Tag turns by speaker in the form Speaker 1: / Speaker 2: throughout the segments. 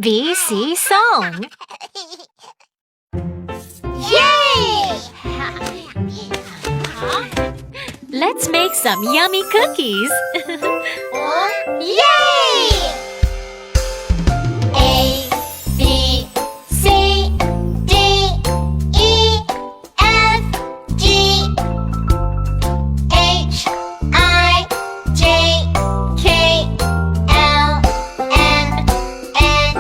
Speaker 1: ABC song.
Speaker 2: Yay!
Speaker 1: Let's make some yummy cookies.
Speaker 2: Yay! A, B, C, D, E, F, G, H, I, J, K, L, M, N,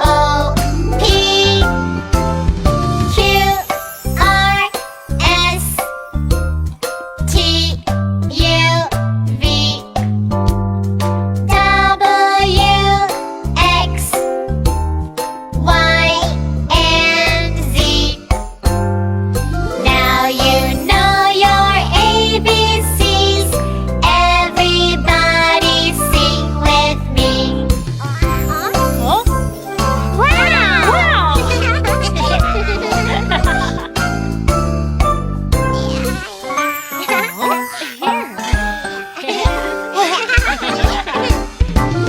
Speaker 2: O, P, Q, R, S, T, U, V, W, X, Y, and Z. Now you know your ABCs. Everybody sing with me.
Speaker 1: Oh,
Speaker 2: Wow!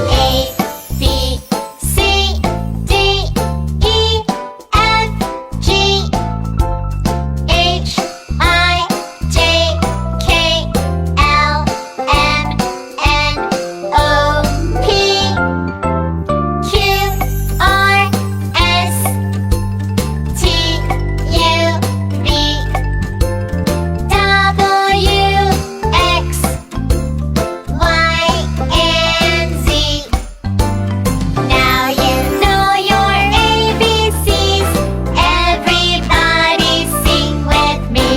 Speaker 2: A, B, C, D, E, F, G, H, I, J, K, L, M, N, O, P, Q, R, S, T, U, V, W, X, Y, and Z. Now you know your ABCs. Everybody sing with me.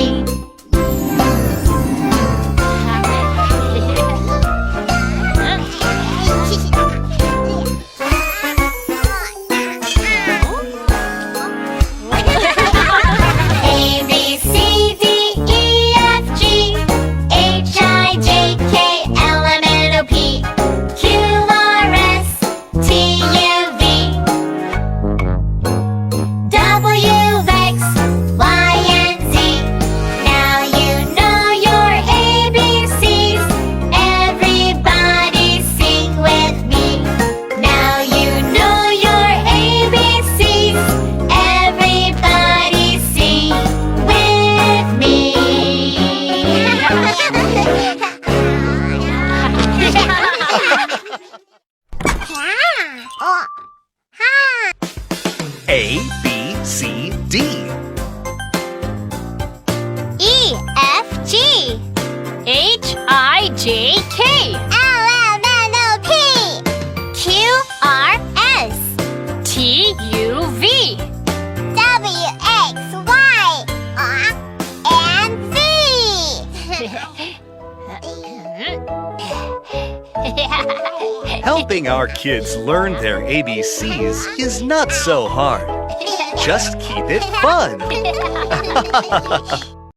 Speaker 2: A, B, C, D, E, F, G, H, I, J, K, L, M, N, O, P, Q, R, S, T, U, V, W, X, Y, and Z. Now you know your ABCs. Everybody sing with me. Now you know your ABCs. Everybody sing with me.
Speaker 3: A, B, C, D.
Speaker 2: E, F, G,
Speaker 1: H, I, J, K,
Speaker 2: L, M, N, O, P, Q, R, S,
Speaker 1: T, U, V.
Speaker 2: W, X, Y, and Z.
Speaker 3: Helping our kids learn their ABCs is not so hard. Just keep it fun.